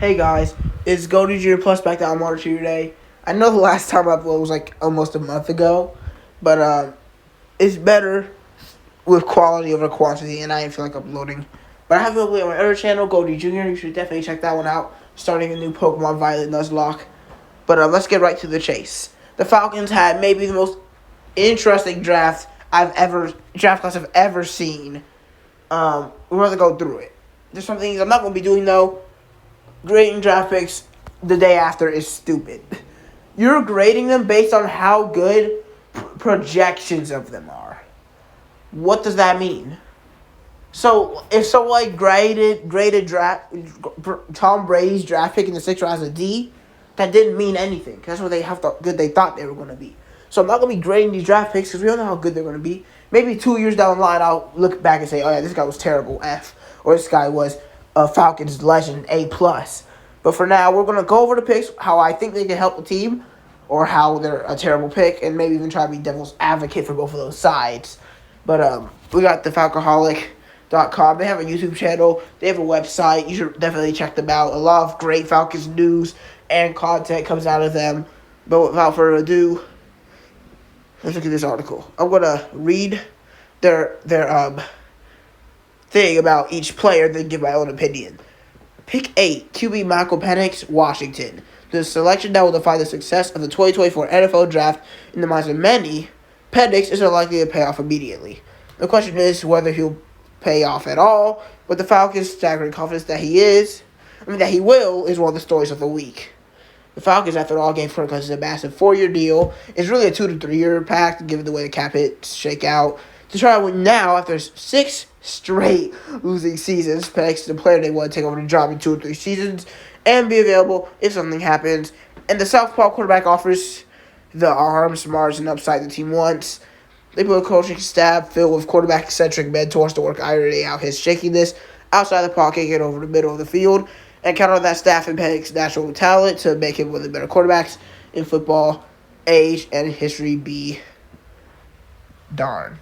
Hey guys, it's Goldie Junior Plus back down March today. I know the last time I uploaded was like almost a month ago, but it's better with quality over quantity, and I didn't feel like uploading. But I have been uploading on my other channel, Goldie Junior. You should definitely check that one out. Starting a new Pokemon Violet Nuzlocke. But let's get right to the chase. The Falcons had maybe the most interesting draft class I've ever seen. We're gonna go through it. There's some things I'm not gonna be doing though. Grading draft picks the day after is stupid. You're grading them based on how good projections of them are. What does that mean? So if someone graded Tom Brady's draft pick in the sixth round as a D, that didn't mean anything. That's what good they thought they were going to be. So I'm not going to be grading these draft picks because we don't know how good they're going to be. Maybe 2 years down the line, I'll look back and say, oh yeah, this guy was terrible, F. Or this guy was a Falcons legend, A+. But for now, we're going to go over the picks, how I think they can help the team, or how they're a terrible pick, and maybe even try to be devil's advocate for both of those sides. But we got the Falcoholic.com. They have a YouTube channel. They have a website. You should definitely check them out. A lot of great Falcons news and content comes out of them. But without further ado, let's look at this article. I'm going to read their thing about each player, then give my own opinion. Pick 8, QB Michael Penix, Washington. The selection that will define the success of the 2024 NFL Draft in the minds of many, Penix is unlikely to pay off immediately. The question is whether he'll pay off at all, but the Falcons' staggering confidence that he will, is one of the stories of the week. The Falcons, after all, gave Kirk Cousins a massive 4-year deal. It's really a 2 to 3 year pact, given the way the cap hits shake out. To try to win now, after 6 straight losing seasons, Penix is the player they want to take over the job in 2 or 3 seasons and be available if something happens. And the Southpaw quarterback offers the arm, smarts, and upside the team wants. They put a coaching staff filled with quarterback-centric mentors to work ironing out his shakiness outside the pocket and over the middle of the field, and count on that staff and Penix's natural talent to make him one of the better quarterbacks in football, age, and history be darn.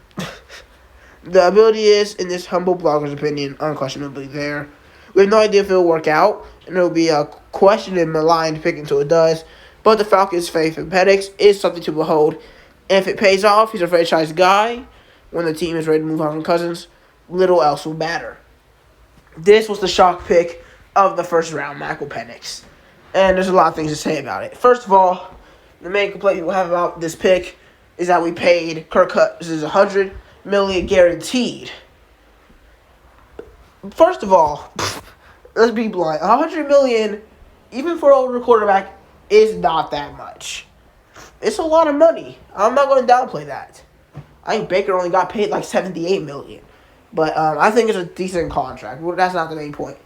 The ability is, in this humble blogger's opinion, unquestionably there. We have no idea if it will work out, and it will be a questioned and maligned pick until it does, but the Falcons' faith in Penix is something to behold, and if it pays off, he's a franchise guy. When the team is ready to move on from Cousins, little else will matter. This was the shock pick of the first round, Michael Penix, and there's a lot of things to say about it. First of all, the main complaint people have about this pick is that we paid Kirk Cousins $100 million guaranteed. First of all, let's be blunt. $100 million, even for an older quarterback, is not that much. It's a lot of money. I'm not going to downplay that. I think Baker only got paid like $78 million, but I think it's a decent contract. Well, that's not the main point.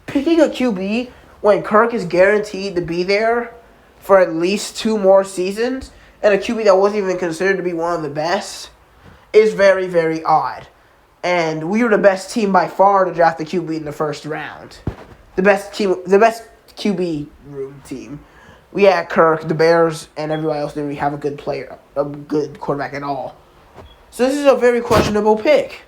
Picking a QB when Kirk is guaranteed to be there for at least 2 more seasons, and a QB that wasn't even considered to be one of the best, is very, very odd. And we were the best team by far to draft the QB in the first round. The best QB room team. We had Kirk, the Bears, and everybody else didn't really have a good quarterback at all. So this is a very questionable pick.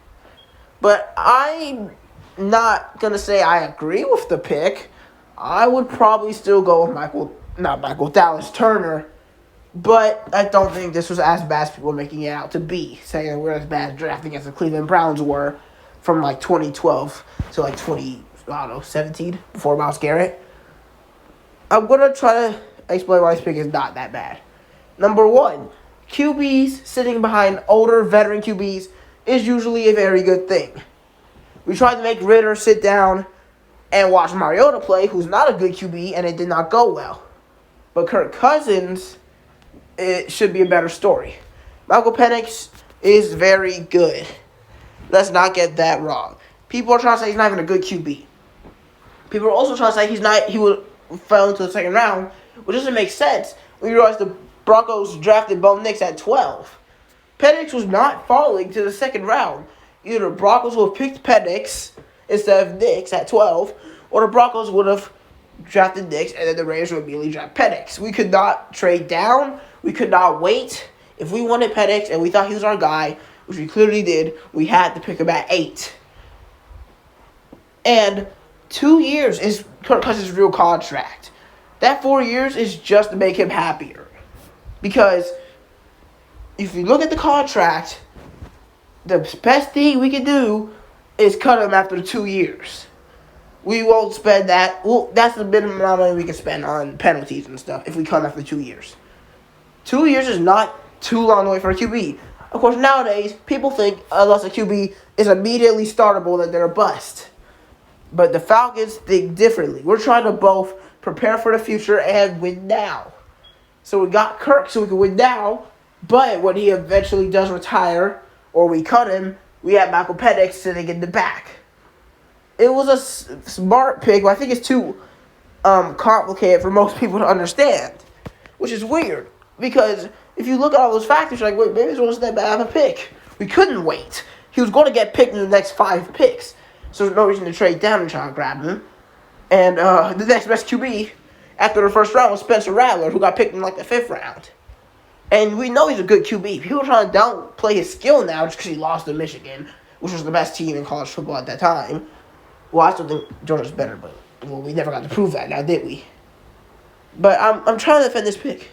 But I'm not going to say I agree with the pick. I would probably still go with Dallas Turner. But I don't think this was as bad as people are making it out to be, saying we're as bad drafting as the Cleveland Browns were from like 2012 to like 2017 before Myles Garrett. I'm going to try to explain why this pick is not that bad. Number 1, QBs sitting behind older veteran QBs is usually a very good thing. We tried to make Ritter sit down and watch Mariota play, who's not a good QB, and it did not go well. But Kirk Cousins, it should be a better story. Michael Penix is very good. Let's not get that wrong. People are trying to say he's not even a good QB. People are also trying to say he fell into the second round, which doesn't make sense when you realize the Broncos drafted Bo Nix at 12. Penix was not falling to the second round. Either the Broncos would have picked Penix instead of Nix at 12, or the Broncos would have drafted Nix, and then the Raiders would immediately draft Penix. We could not trade down. We could not wait. If we wanted Penix and we thought he was our guy, which we clearly did, we had to pick him at 8. And 2 years is Kirk Cousins' real contract. That 4 years is just to make him happier. Because if you look at the contract, the best thing we can do is cut him after 2 years. We won't spend that. Well, that's the minimum amount of money we can spend on penalties and stuff if we cut him after 2 years. 2 years is not too long to wait for a QB. Of course, nowadays, people think unless a QB is immediately startable that they're a bust. But the Falcons think differently. We're trying to both prepare for the future and win now. So we got Kirk so we can win now, but when he eventually does retire or we cut him, we have Michael Penix sitting in the back. It was a smart pick, but I think it's too complicated for most people to understand, which is weird. Because if you look at all those factors, you're like, wait, maybe this wasn't that bad of a pick. We couldn't wait. He was going to get picked in the next 5 picks. So there's no reason to trade down and try to grab him. And the next best QB after the first round was Spencer Rattler, who got picked in like the 5th round. And we know he's a good QB. People are trying to downplay his skill now just because he lost to Michigan, which was the best team in college football at that time. Well, I still think Georgia's better, but we never got to prove that now, did we? But I'm trying to defend this pick.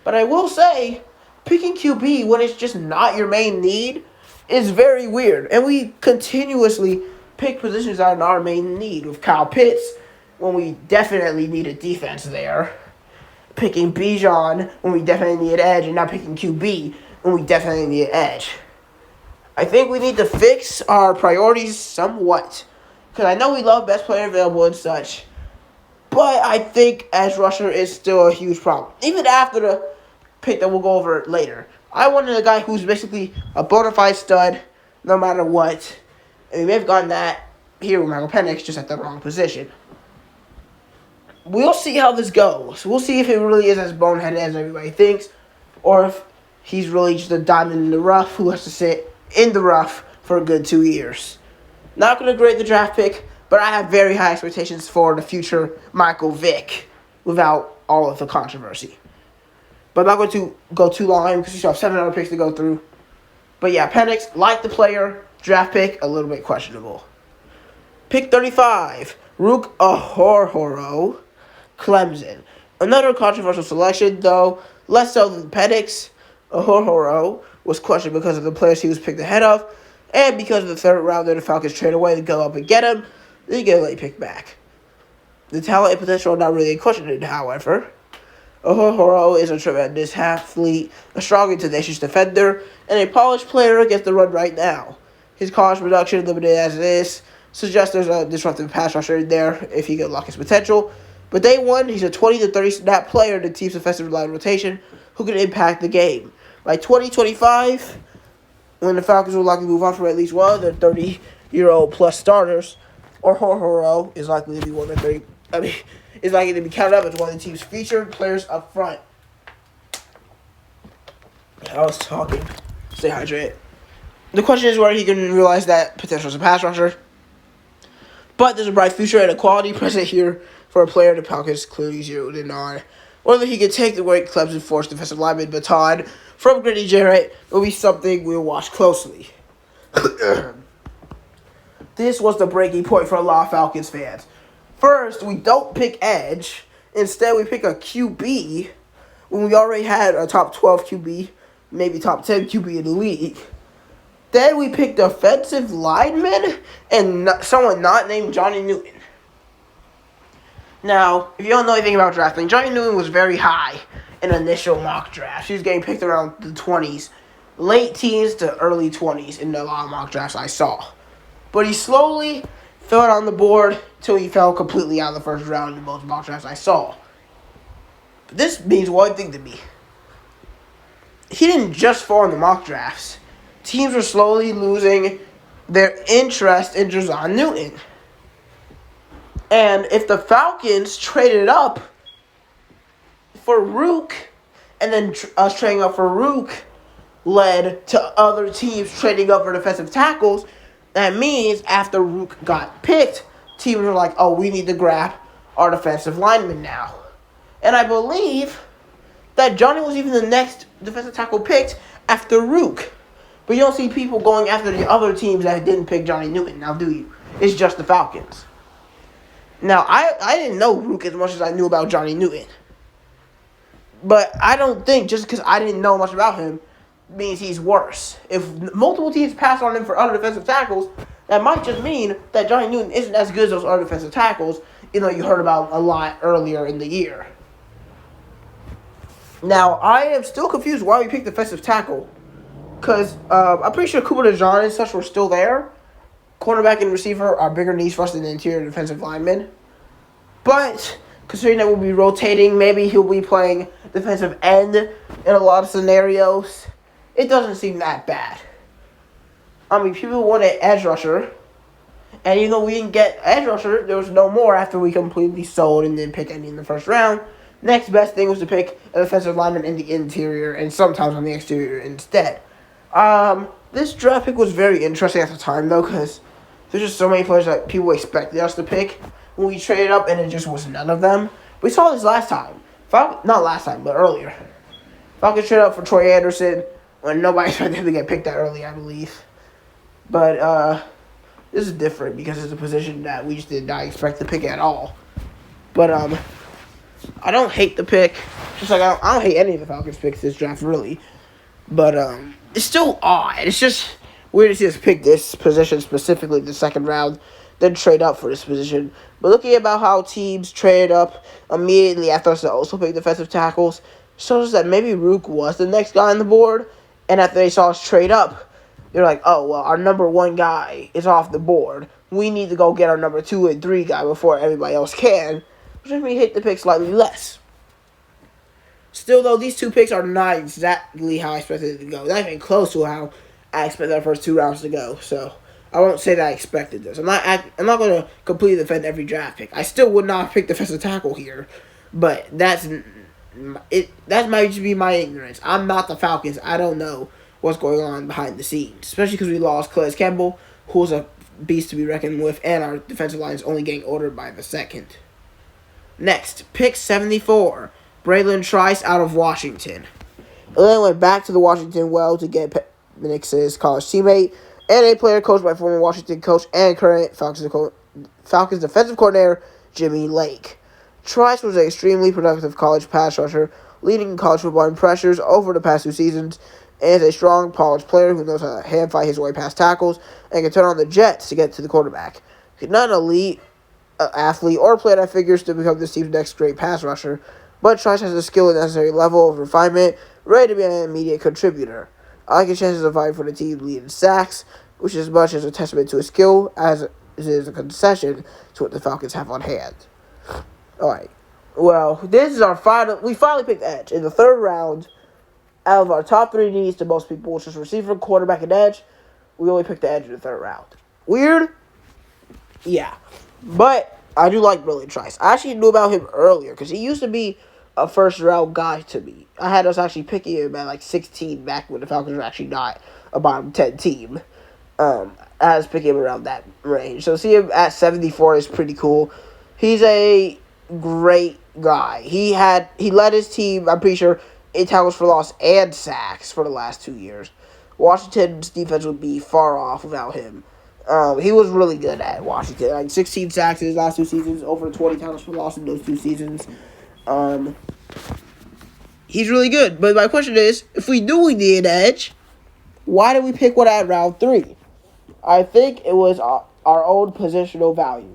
But I will say, picking QB when it's just not your main need is very weird. And we continuously pick positions that are not our main need. With Kyle Pitts, when we definitely need a defense there. Picking Bijan when we definitely need an edge. And not picking QB when we definitely need an edge. I think we need to fix our priorities somewhat. Because I know we love best player available and such. But I think edge rusher is still a huge problem. Even after the pick that we'll go over later. I wanted a guy who's basically a bona fide stud no matter what. And we may have gotten that here with Michael Penix just at the wrong position. We'll see how this goes. We'll see if it really is as boneheaded as everybody thinks. Or if he's really just a diamond in the rough who has to sit in the rough for a good 2 years. Not going to grade the draft pick, but I have very high expectations for the future Michael Vick without all of the controversy. But I'm not going to go too long because we still have 7 other picks to go through. But yeah, Penix, like the player, draft pick, a little bit questionable. Pick 35, Rook Ahorhoro, Clemson. Another controversial selection, though less so than Penix. Ahorhoro was questioned because of the players he was picked ahead of, and because of the 3rd rounder the Falcons trade away to go up and get him, they get a late pick back. The talent and potential are not really questioned, however. Ahorhoro is a tremendous athlete, a strong and tenacious defender, and a polished player against the run right now. His college production, limited as it is, suggests there's a disruptive pass rusher in there if he can unlock his potential. But day one, he's a 20 to 30 snap player in the team's offensive line rotation who can impact the game. By 2025, when the Falcons will likely move on from at least one of their 30-year-old plus starters, Ahorhoro is likely to be one of the is likely to be counted up as one of the team's featured players up front. I was talking. Stay hydrated. The question is whether he can realize that potential as a pass rusher. But there's a bright future and a quality present here for a player the Falcons clearly zeroed in on. Whether he can take the weight Clemson forced defensive lineman baton from Grady Jarrett will be something we'll watch closely. This was the breaking point for a lot of Falcons fans. First, we don't pick edge. Instead, we pick a QB when we already had a top 12 QB, maybe top 10 QB in the league. Then we picked defensive lineman and someone not named Johnny Newton. Now, if you don't know anything about drafting, Johnny Newton was very high in initial mock drafts. He was getting picked around the 20s, late teens to early 20s in a lot of mock drafts I saw. But he slowly fell on the board until he fell completely out of the first round in most mock drafts I saw. But this means one thing to me. He didn't just fall in the mock drafts. Teams were slowly losing their interest in Jason Newton. And if the Falcons traded up for Rook, and then us trading up for Rook led to other teams trading up for defensive tackles, that means after Rook got picked, teams were like, oh, we need to grab our defensive lineman now. And I believe that Johnny was even the next defensive tackle picked after Rook. But you don't see people going after the other teams that didn't pick Johnny Newton, now do you? It's just the Falcons. Now, I didn't know Rook as much as I knew about Johnny Newton. But I don't think just because I didn't know much about him means he's worse. If multiple teams pass on him for other defensive tackles, that might just mean that Johnny Newton isn't as good as those other defensive tackles, even though you heard about a lot earlier in the year. Now, I am still confused why we picked defensive tackle. Because I'm pretty sure Cooper DeJean and such were still there. Cornerback and receiver are bigger needs for us than the interior defensive linemen. But considering that we'll be rotating, maybe he'll be playing defensive end in a lot of scenarios. It doesn't seem that bad. I mean, people wanted edge rusher. And even though we didn't get edge rusher, there was no more after we completely sold and didn't pick any in the first round. Next best thing was to pick a defensive lineman in the interior and sometimes on the exterior instead. This draft pick was very interesting at the time, though, because there's just so many players that people expected us to pick when we traded up, and it just was none of them. We saw this last time. Not last time, but earlier. Falcons traded up for Troy Anderson when nobody expected him to get picked that early, I believe. But this is different because it's a position that we just did not expect to pick at all. But I don't hate the pick. Just like I don't hate any of the Falcons picks this draft, really. But it's still odd. It's just weird to see us pick this position specifically the second round, then trade up for this position. But looking about how teams traded up immediately after us to also pick defensive tackles shows us that maybe Rook was the next guy on the board. And after they saw us trade up, they're like, oh, well, our number one guy is off the board. We need to go get our number 2 and 3 guy before everybody else can. Which makes me hate the pick slightly less. Still, though, these two picks are not exactly how I expected it to go. Not even close to how I expected our first 2 rounds to go. So I won't say that I expected this. I'm not going to completely defend every draft pick. I still would not pick defensive tackle here. But that might just be my ignorance. I'm not the Falcons. I don't know what's going on behind the scenes. Especially because we lost Calais Campbell, who was a beast to be reckoned with, and our defensive line is only getting older by the second. Next, pick 74. Braylon Trice out of Washington. Atlanta went back to the Washington well to get Penix's college teammate and a player coached by former Washington coach and current Falcons defensive coordinator Jimmy Lake. Trice was an extremely productive college pass rusher, leading college football in pressures over the past 2 seasons, and is a strong, polished player who knows how to hand fight his way past tackles and can turn on the jets to get to the quarterback. He's not an elite athlete or player that figures to become this team's next great pass rusher, but Trice has the skill and necessary level of refinement, ready to be an immediate contributor. I like his chances of fighting for the team lead in sacks, which is as much as a testament to his skill as it is a concession to what the Falcons have on hand. Alright, well, this is our final. We finally picked edge in the 3rd round. Out of our top 3 needs to most people, which is receiver, quarterback, and edge, we only picked the edge in the 3rd round. Weird? Yeah. But I do like Braylon Trice. I actually knew about him earlier because he used to be a first-round guy to me. I had us actually picking him at like 16 back when the Falcons were actually not a bottom 10 team. I was picking him around that range. So see him at 74 is pretty cool. He's a great guy. He led his team, I'm pretty sure, in tackles for loss and sacks for the last 2 years. Washington's defense would be far off without him. He was really good at Washington. Like 16 sacks in his last 2 seasons, over 20 tackles for loss in those 2 seasons. He's really good. But my question is, if we knew we needed an edge, why did we pick one at round 3? I think it was our own positional value.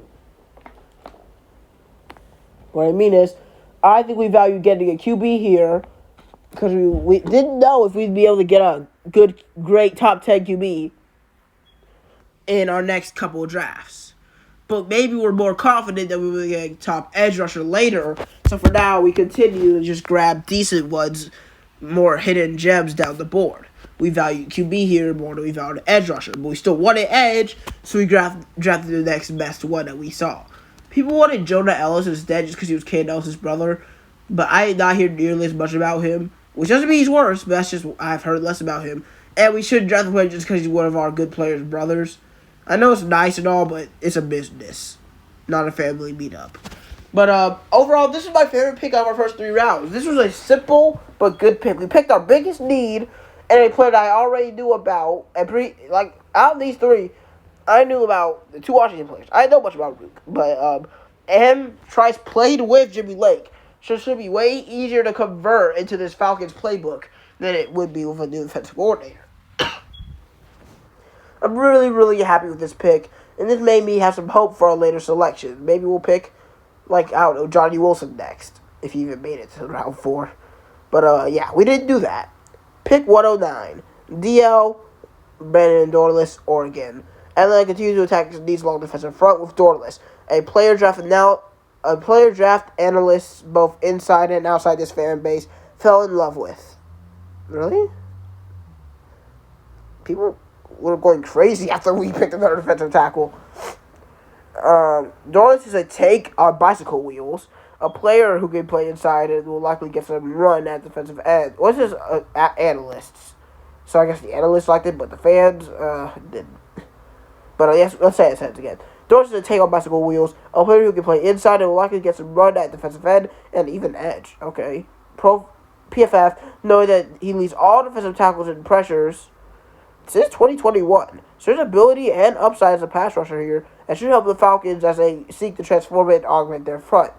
What I mean is, I think we value getting a QB here because we didn't know if we'd be able to get a great top 10 QB in our next couple of drafts. But maybe we're more confident that we will get a top edge rusher later. So for now, we continue to just grab decent ones, more hidden gems down the board. We value QB here more than we value edge rusher. But we still wanted edge, so we drafted the next best one that we saw. People wanted Jonah Ellis instead just because he was Kane Ellis' brother. But I did not hear nearly as much about him. Which doesn't mean he's worse, but that's just I've heard less about him. And we shouldn't draft the player just because he's one of our good players' brothers. I know it's nice and all, but it's a business, not a family meetup. But overall, this is my favorite pick out of our first 3 rounds. This was a simple but good pick. We picked our biggest need and a player that I already knew about. And out of these 3, I knew about the 2 Washington players. I didn't know much about Rook, but and Trice played with Jimmy Lake. So it should be way easier to convert into this Falcons playbook than it would be with a new defensive coordinator. I'm really, really happy with this pick, and this made me have some hope for our later selection. Maybe we'll pick, like, I don't know, Johnny Wilson next, if he even made it to round 4. But, yeah, we didn't do that. Pick 109, DL, Brandon Dorless, Oregon. Atlanta continues to attack its needs along the defensive front with Dorless, a player draft analysts both inside and outside this fan base fell in love with. Really? People were going crazy after we picked another defensive tackle. Dorless is a take on bicycle wheels, a player who can play inside and will likely get some run at defensive end. Well, this is analysts. So I guess the analysts liked it, but the fans didn't. But yes, let's say it again. Dorless is a take on bicycle wheels, a player who can play inside and will likely get some run at defensive end and even edge. Okay. PFF, knowing that he leads all defensive tackles in pressures since 2021. So there's ability and upside as a pass rusher here and should help the Falcons as they seek to transform and augment their front.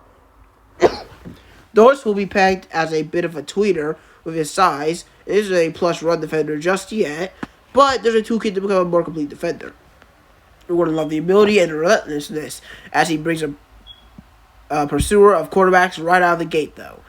Dorless will be pegged as a bit of a tweeter with his size. It isn't a plus run defender just yet, but there's a toolkit to become a more complete defender. We're going to love the ability and relentlessness as he brings a pursuer of quarterbacks right out of the gate, though.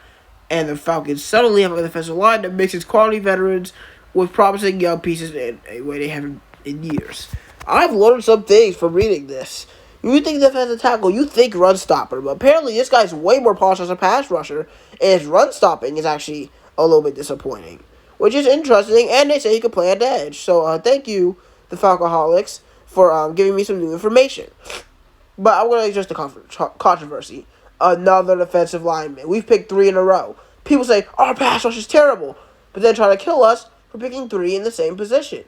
And the Falcons suddenly have a defensive line that mixes quality veterans with promising young pieces in a way they haven't in years. I've learned some things from reading this. You think defensive tackle, you think run stopper, but apparently this guy's way more polished as a pass rusher, and his run stopping is actually a little bit disappointing, which is interesting, and they say he could play at the edge. So thank you, the Falcoholics, for giving me some new information. But I'm going to address the controversy. Another defensive lineman. We've picked 3 in a row. People say, our pass rush is terrible, but then try to kill us for picking 3 in the same position.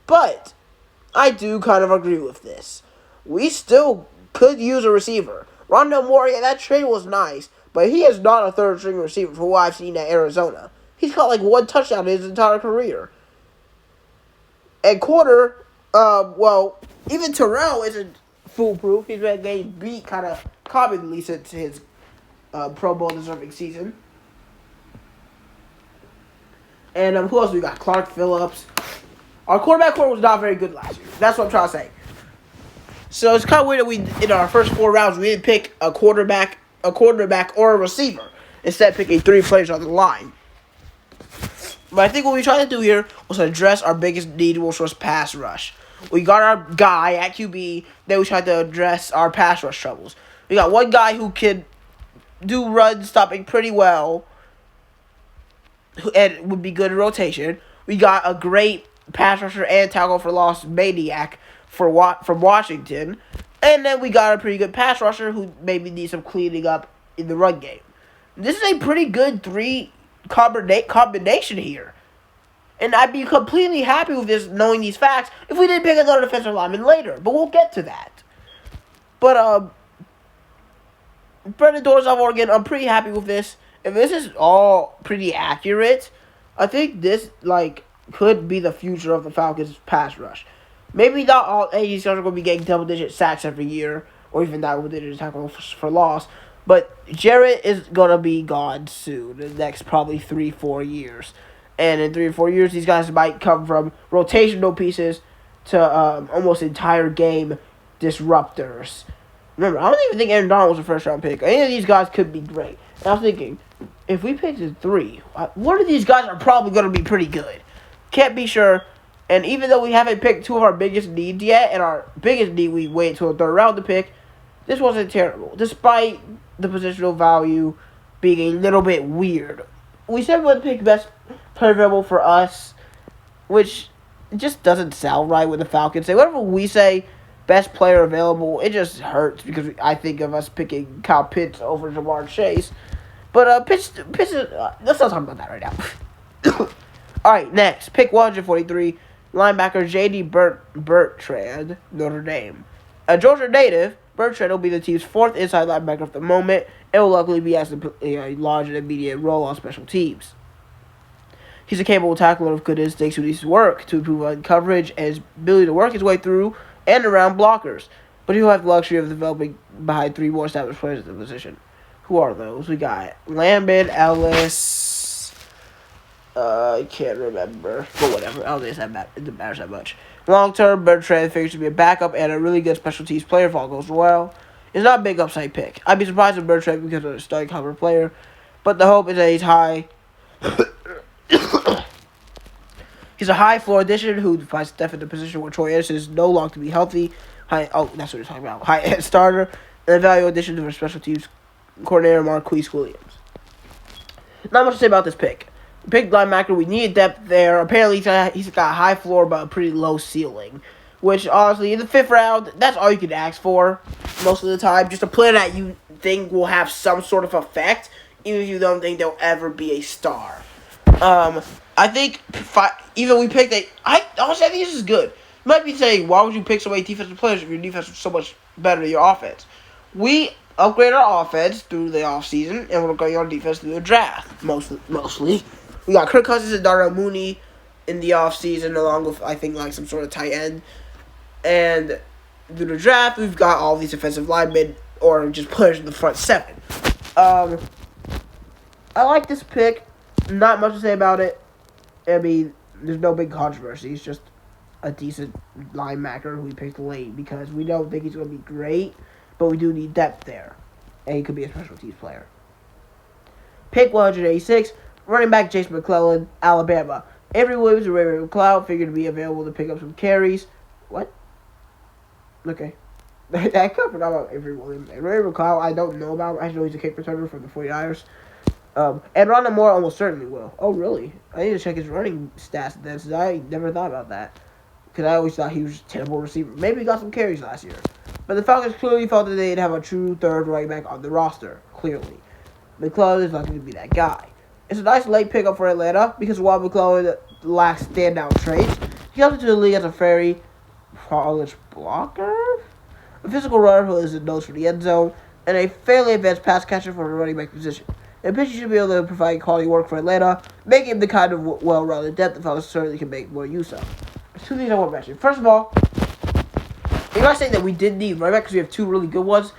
But I do kind of agree with this. We still could use a receiver. Rondell Moore, yeah, that trade was nice, but he is not a third-string receiver from what I've seen at Arizona. He's caught like 1 touchdown in his entire career. And corner, well, even Terrell isn't foolproof. He's been getting beat kind of commonly since his Pro Bowl deserving season. And who else we got? Clark Phillips. Our quarterback core was not very good last year. That's what I'm trying to say. So it's kind of weird that we, in our first 4 rounds, we didn't pick a quarterback, or a receiver. Instead, picking 3 players on the line. But I think what we tried to do here was address our biggest need, which was pass rush. We got our guy at QB, then we tried to address our pass rush troubles. We got one guy who can do run stopping pretty well and would be good in rotation. We got a great pass rusher and tackle for loss maniac from Washington. And then we got a pretty good pass rusher who maybe needs some cleaning up in the run game. This is a pretty good 3 combination here. And I'd be completely happy with this, knowing these facts, if we didn't pick another defensive lineman later. But we'll get to that. But, Brendan Dorless of Oregon, I'm pretty happy with this. If this is all pretty accurate, I think this, could be the future of the Falcons' pass rush. Maybe not all 80 guys are going to be getting double-digit sacks every year, or even double-digit tackles for loss. But Jarrett is going to be gone soon, in the next probably 3-4 years. And in 3 or 4 years, these guys might come from rotational pieces to almost entire game disruptors. Remember, I don't even think Aaron Donald was a first-round pick. Any of these guys could be great. And I was thinking, if we picked a 3, one of these guys are probably going to be pretty good. Can't be sure. And even though we haven't picked 2 of our biggest needs yet, and our biggest need we wait till the 3rd round to pick, this wasn't terrible. Despite the positional value being a little bit weird. We said we would pick best player available for us, which just doesn't sound right when the Falcons say. Whatever we say, best player available, it just hurts because I think of us picking Kyle Pitts over Jamar Chase. But Pitts let's not talk about that right now. All right, next. Pick 143, linebacker J.D. Bertrand, Notre Dame. A Georgia native, Bertrand will be the team's 4th inside linebacker at the moment and will luckily be asked to play a large and immediate role on special teams. He's a capable tackler with good instincts who needs to work to improve on coverage and his ability to work his way through and around blockers. but he'll have the luxury of developing behind 3 more established players at the position. Who are those? We got Lambert, Ellis. I can't remember, but whatever. I don't think it matters that much. Long term, Bertrand figures to be a backup and a really good special teams player if all goes well. It's not a big upside pick. I'd be surprised if Bertrand becomes a starting caliber player, but the hope is that he's high. He's a high floor addition who finds Steph in the position where Troy Anderson is no longer to be healthy. That's what we're talking about. High end starter and a value addition to our special teams coordinator Marquise Williams. Not much to say about this pick. Big linebacker, we need depth there. Apparently, he's got a high floor but a pretty low ceiling. Which, honestly, in the 5th round, that's all you can ask for most of the time. Just a player that you think will have some sort of effect, even if you don't think they'll ever be a star. I think, even we picked honestly, I think this is good. You might be saying, why would you pick so many defensive players if your defense was so much better than your offense? We upgrade our offense through the offseason, and we're going on defense through the draft, mostly. We got Kirk Cousins and Darnell Mooney in the offseason, along with, I think, like some sort of tight end. And through the draft, we've got all these offensive linemen, or just players in the front 7. I like this pick. Not much to say about it. I mean, there's no big controversy. It's just a decent linebacker who we picked late because we don't think he's going to be great, but we do need depth there. And he could be a special teams player. Pick 186, running back Jason McClellan, Alabama. Avery Williams and Ray McLeod figured to be available to pick up some carries. What? Okay. I kind of forgot about Avery Williams. And Ray McLeod, I don't know about. I just know he's a kick returner from the 49ers. And Rondell Moore almost certainly will. Oh, really? I need to check his running stats then, since I never thought about that. Because I always thought he was a terrible receiver. Maybe he got some carries last year. But the Falcons clearly felt that they'd have a true third running back on the roster. Clearly. McClellan is not going to be that guy. It's a nice late pickup for Atlanta, because while McClellan lacks standout traits, he comes into the league as a very polished blocker, a physical runner who is a nose for the end zone, and a fairly advanced pass catcher for the running back position. And pitcher should be able to provide quality work for Atlanta, making him the kind of well-rounded depth the Falcons certainly can make more use of. There's 2 things I want to mention. First of all, if I say that we did need running back because we have 2 really good ones,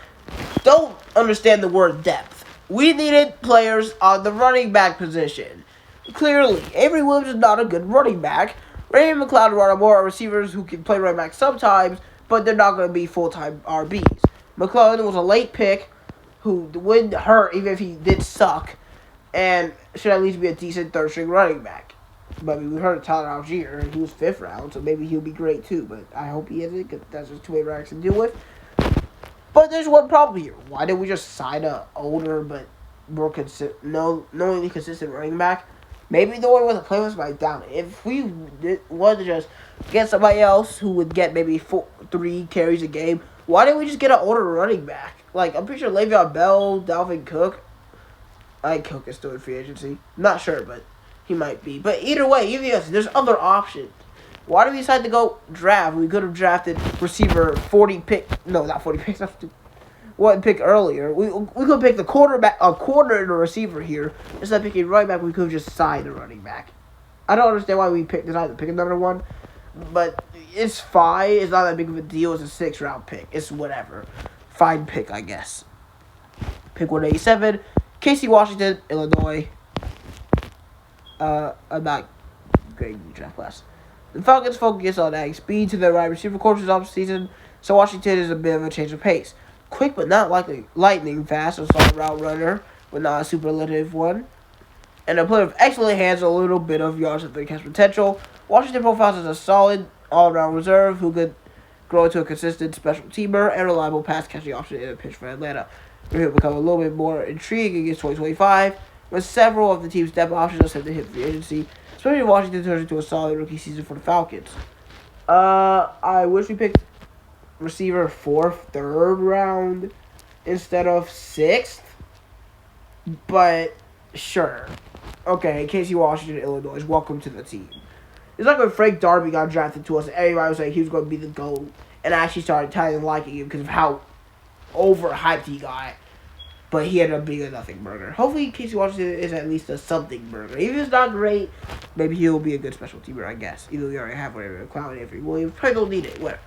don't understand the word depth. We needed players on the running back position. Clearly, Avery Williams is not a good running back. Ray McLeod and Rondell Moore are receivers who can play running back sometimes, but they're not going to be full-time RBs. McClellan was a late pick who wouldn't hurt even if he did suck, and should at least be a decent third-string running back. But I mean, we heard Tyler Algier, and he was 5th round, so maybe he'll be great too, but I hope he isn't, because that's just 2 running backs to deal with. But there's one problem here. Why didn't we just sign a older but more knowingly consistent running back? Maybe the way the play was right down. If we wanted to just get somebody else who would get maybe 3 carries a game, why didn't we just get an older running back? Like, I'm pretty sure Le'Veon Bell, Dalvin Cook. I think Cook is still in free agency. Not sure, but he might be. But either way, there's other options. Why did we decide to go draft? We could have drafted receiver 40 pick. No, not 40 picks. One pick earlier. We could have picked a quarterback, a corner and a receiver here. Instead of picking running back, we could have just signed a running back. I don't understand why we decided to pick another one. But it's fine. It's not that big of a deal. It's a 6th round pick. It's whatever. Fine pick, I guess. Pick 187. Casey Washington, Illinois. I'm not grading the draft class. The Falcons focus on adding speed to their wide receiver courses off season, so Washington is a bit of a change of pace. Quick but not lightning fast, a solid route runner, but not a superlative one. And a player of excellent hands, a little bit of yards and 3-catch potential. Washington profiles as a solid all-around reserve who could grow into a consistent special teamer and reliable pass-catching option in a pitch for Atlanta. He'll become a little bit more intriguing against 2025, when several of the team's depth options are set to hit free agency, especially if Washington turns into a solid rookie season for the Falcons. I wish we picked receiver 4th, 3rd round instead of 6th, but sure. Okay, Casey Washington, Illinois, welcome to the team. It's like when Frank Darby got drafted to us, and everybody was like he was going to be the GOAT, and I actually started liking him because of how overhyped he got. But he ended up being a nothing burger. Hopefully, Casey Washington is at least a something burger. Even if it's not great, maybe he'll be a good special teamer, I guess. Either we already have whatever, McLeod, Avery Williams. Probably don't need it, whatever.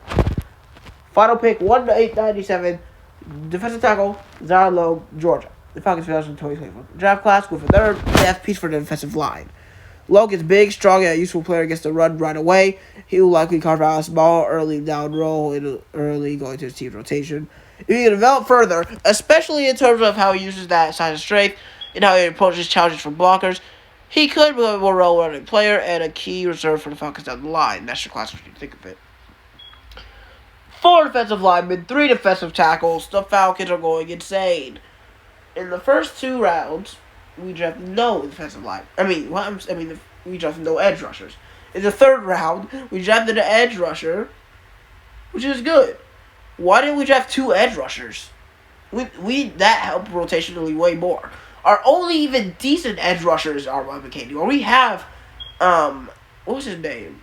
Final pick, 1/8/97, defensive tackle, Zion Logue, Georgia. The Falcons 2024 draft class with a third depth piece for the defensive line. Logue is big, strong, and a useful player, gets the run right away. He will likely carve out a small early down role in early going to his team's rotation. If he can develop further, especially in terms of how he uses that size and strength and how he approaches challenges from blockers, he could become a more well-rounded player and a key reserve for the Falcons down the line. That's your class when you think of it. 4 defensive linemen, 3 defensive tackles. The Falcons are going insane. In the first 2 rounds, we drafted no defensive line. We drafted no edge rushers. In the 3rd round, we drafted an edge rusher, which is good. Why didn't we draft 2 edge rushers? That helped rotationally way more. Our only even decent edge rushers are Mike McCaney. Or we have, what's his name?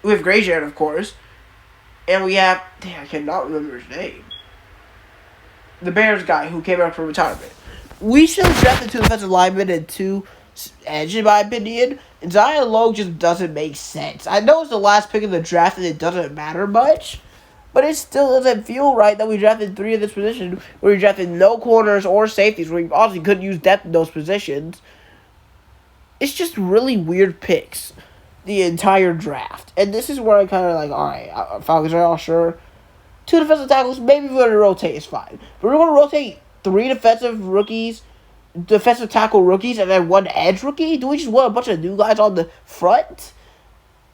We have Grayson, of course. And we have, I cannot remember his name. The Bears guy who came out from retirement. We should have drafted 2 defensive linemen and 2 edge, in my opinion. And Zion Logue just doesn't make sense. I know it's the last pick of the draft and it doesn't matter much. But it still doesn't feel right that we drafted 3 of this position where we drafted no corners or safeties where we obviously couldn't use depth in those positions. It's just really weird picks the entire draft. And this is where I kind of like, alright, Falcons are all sure. 2 defensive tackles, maybe we're going to rotate, is fine. But we're going to rotate 3 defensive tackle rookies, and then 1 edge rookie? Do we just want a bunch of new guys on the front?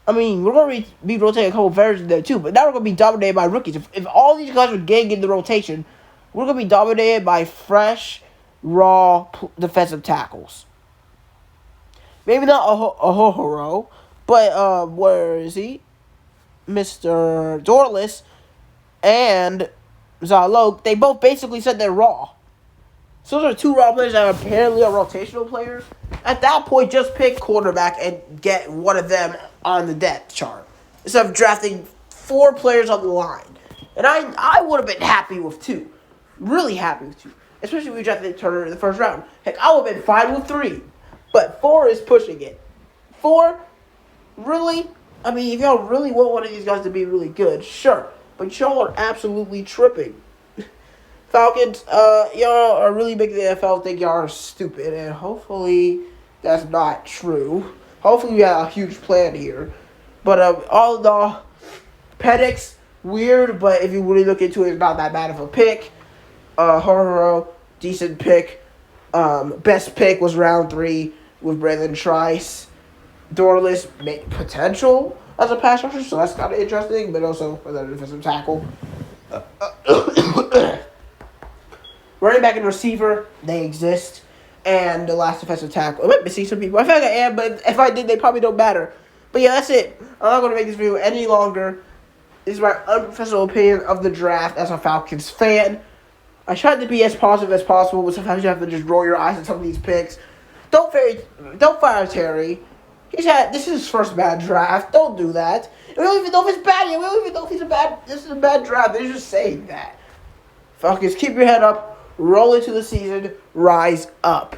I mean, we're going to be rotating a couple of veterans in there too, but now we're going to be dominated by rookies. If all these guys are getting in the rotation, we're going to be dominated by fresh, raw defensive tackles. Maybe not Ahohoro, but where is he? Mr. Dorless and Zion Logue, they both basically said they're raw. So those are 2 raw players that apparently are rotational players. At that point, just pick quarterback and get one of them on the depth chart instead of drafting 4 players on the line. And I would have been happy with 2. Really happy with 2. Especially if we drafted Turner in the 1st round. Heck, I would have been fine with 3. But 4 is pushing it. 4? Really? I mean, if y'all really want one of these guys to be really good, sure. But y'all are absolutely tripping. Falcons, y'all are really making the NFL think y'all are stupid, and hopefully that's not true. Hopefully we have a huge plan here. But all in all, Penix, weird, but if you really look into it, it's not that bad of a pick. Horror, decent pick. Best pick was round 3 with Brandon Trice. Dorless, potential as a pass rusher, so that's kind of interesting, but also another defensive tackle. Running back and receiver, they exist. And the last defensive tackle. Am I missing some people? I feel like I am, but if I did, they probably don't matter. But yeah, that's it. I'm not going to make this video any longer. This is my unprofessional opinion of the draft as a Falcons fan. I tried to be as positive as possible, but sometimes you have to just roll your eyes at some of these picks. Don't fire Terry. This is his first bad draft. Don't do that. We don't even know if it's bad yet. We don't even know if this is a bad draft. They're just saying that. Falcons, keep your head up. Roll into the season. Rise up.